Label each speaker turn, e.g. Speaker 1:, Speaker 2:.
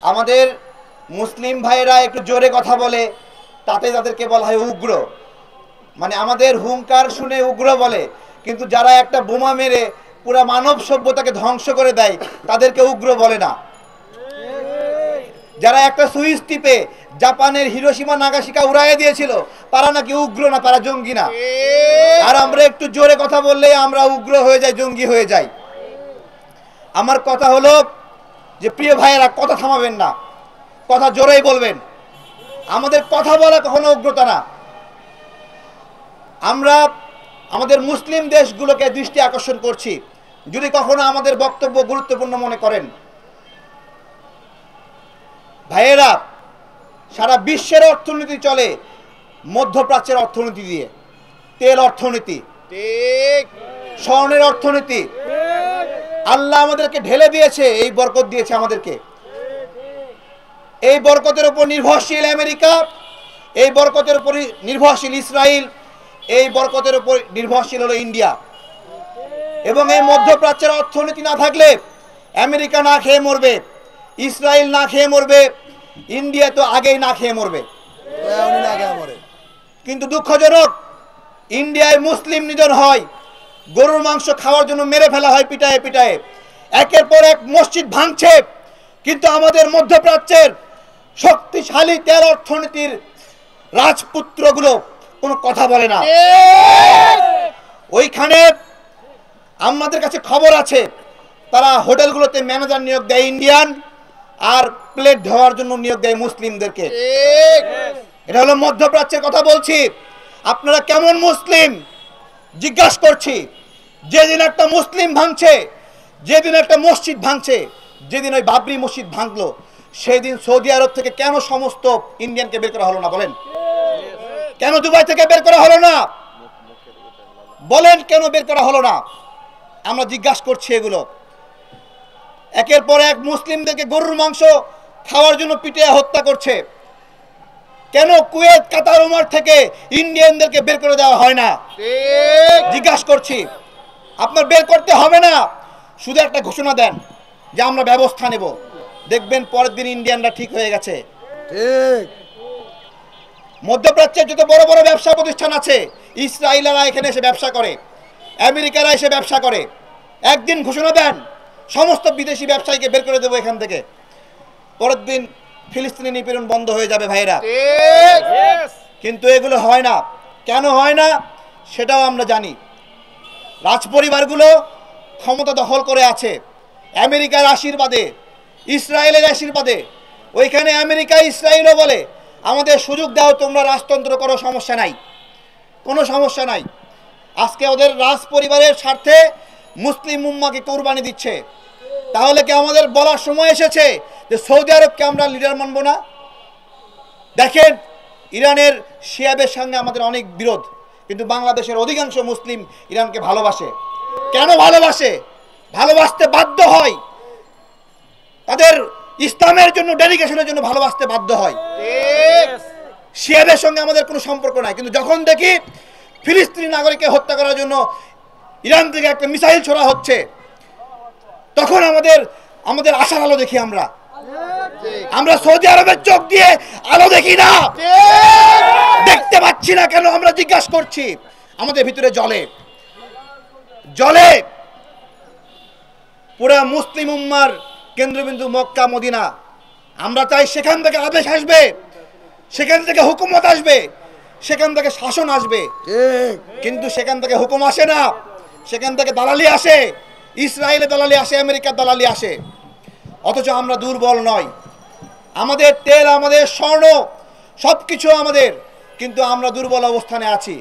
Speaker 1: আমাদের মুসলিম ভাইয়েরা একটু জোরে কথা বলে তাতে তাদেরকে বলা হয় উগ্র, মানে আমাদের হুঙ্কার শুনে উগ্র বলে, কিন্তু যারা একটা বোমা মেরে পুরা মানব সভ্যতাকে ধ্বংস করে দেয় তাদেরকে উগ্র বলে না। যারা একটা সুইচ টিপে জাপানের হিরোশিমা নাগাসাকি উড়াইয়ে দিয়েছিল তারা নাকি উগ্র না, তারা জঙ্গি না। আর আমরা একটু জোরে কথা বললেই আমরা উগ্র হয়ে যাই, জঙ্গি হয়ে যাই। আমার কথা হলো যে প্রিয় ভাইয়েরা, কথা থামাবেন না, কথা জোরেই বলবেন। আমাদের কথা বলা কখনো উগ্রতা না। আমরা আমাদের মুসলিম দেশগুলোকে দৃষ্টি আকর্ষণ করছি, যদি কখনো আমাদের বক্তব্য গুরুত্বপূর্ণ মনে করেন। ভাইয়েরা, সারা বিশ্বের অর্থনীতি চলে মধ্যপ্রাচ্যের অর্থনীতি দিয়ে, তেল অর্থনীতি, স্বর্ণের অর্থনীতি। আল্লাহ আমাদেরকে ঢেলে দিয়েছে, এই বরকত দিয়েছে আমাদেরকে। এই বরকতের উপর নির্ভরশীল আমেরিকা, এই বরকতের উপর নির্ভরশীল ইসরায়েল, এই বরকতের উপর নির্ভরশীল হলো ইন্ডিয়া। এবং এই মধ্যপ্রাচ্যের অর্থনীতি না থাকলে আমেরিকা না খেয়ে মরবে, ইসরায়েল না খেয়ে মরবে, ইন্ডিয়া তো আগেই না খেয়ে মরবে। কিন্তু দুঃখজনক, ইন্ডিয়ায় মুসলিম নিধন হয়, গরুর মাংস খাওয়ার জন্য মেরে ফেলা হয় পিটায়ে পিটায়ে, একের পর এক মসজিদ ভাঙছে। কিন্তু আমাদের মধ্যপ্রাচ্যের শক্তিশালী তেল অর্থনীতির রাজপুত্রগুলো কোনো কথা বলে না। ওইখানে আমাদের কাছে খবর আছে, তারা হোটেলগুলোতে ম্যানেজার নিয়োগ দেয় ইন্ডিয়ান, আর প্লেট ধোয়ার জন্য নিয়োগ দেয় মুসলিমদেরকে। এটা হলো মধ্যপ্রাচ্যের কথা বলছি। আপনারা কেমন মুসলিম জিজ্ঞাসা করছি। যেদিন একটা মুসলিম ভাঙছে, যেদিন একটা মসজিদ ভাঙছে, যেদিন ওই বাবরি মসজিদ ভাঙলো, সেই দিন সৌদি আরব থেকে কেন সমস্ত ইন্ডিয়ানকে বের করা হলো না? বলেন কেন দুবাই থেকে বের করা হলো না? বলেন কেন বের করা হলো না? আমরা জিজ্ঞাসা করছি এগুলো। একের পর এক মুসলিমদেরকে গরুর মাংস খাওয়ার জন্য পিটিয়ে হত্যা করছে। কেন কুয়েত, কাতার, ওমান থেকে ইন্ডিয়ানদেরকে বের করে দেওয়া হয় না? জিজ্ঞাসা করছি। আপনার বের করতে হবে না, শুধু একটা ঘোষণা দেন যে আমরা ব্যবস্থা নেব, দেখবেন পরের দিন ইন্ডিয়ানরা ঠিক হয়ে গেছে। মধ্যপ্রাচ্যের যত বড় বড় ব্যবসা প্রতিষ্ঠান আছে, ইসরায়েলরা এখানে এসে ব্যবসা করে, আমেরিকারা এসে ব্যবসা করে। একদিন ঘোষণা দেন সমস্ত বিদেশি ব্যবসায়ীকে বের করে দেবো এখান থেকে, পরের দিন ফিলিস্তিনি নিপীড়ন বন্ধ হয়ে যাবে ভাইরা। কিন্তু এগুলো হয় না। কেন হয় না সেটাও আমরা জানি। রাজপরিবারগুলো ক্ষমতা দখল করে আছে আমেরিকার আশীর্বাদে, ইসরায়েলের আশীর্বাদে। ওইখানে আমেরিকা ইসরায়েলও বলে আমাদের সুযোগ দাও, তোমরা রাজতন্ত্র করো, সমস্যা নাই, কোনো সমস্যা নাই। আজকে ওদের রাজ পরিবারের স্বার্থে মুসলিম উম্মাকে কোরবানি দিচ্ছে। তাহলে কি আমাদের বলার সময় এসেছে যে সৌদি আরবকে আমরা লিডার মানব না? দেখেন, ইরানের শিয়াদের সঙ্গে আমাদের অনেক বিরোধ, কিন্তু বাংলাদেশের অধিকাংশ মুসলিম ইরানকে ভালোবাসে। কেন ভালোবাসে? ভালোবাসতে বাধ্য হয়, তাদের ইসলামের জন্য, ডেডিকেশনের জন্য ভালোবাসতে বাধ্য হয়। শিয়াদের সঙ্গে আমাদের কোনো সম্পর্ক নাই, কিন্তু যখন দেখি ফিলিস্তিনি নাগরিককে হত্যা করার জন্য ইরান থেকে একটা মিসাইল ছোড়া হচ্ছে, তখন আমাদের আশার আলো দেখি। আমরা সৌদি আরবের চোখ দিয়ে আলো দেখি না, দেখতে পাচ্ছি না কেন? আমরা জিজ্ঞাসা করছি। আমাদের ভিতরে জ্বলে জ্বলে। পুরা মুসলিম উম্মার কেন্দ্রবিন্দু মক্কা, মদিনা। আমরা চাই সেখান থেকে আদেশ আসবে, সেখান থেকে হুকুমত আসবে, সেখান থেকে শাসন আসবে। কিন্তু সেখান থেকে হুকুম আসে না, সেখান থেকে দালালি আসে, ইসরায়েলের দালালি আসে, আমেরিকার দালালি আসে। অথচ আমরা দুর্বল নয়। আমাদের তেল, আমাদের স্বর্ণ, সবকিছু আমাদের, কিন্তু আমরা দুর্বল অবস্থানে আছি।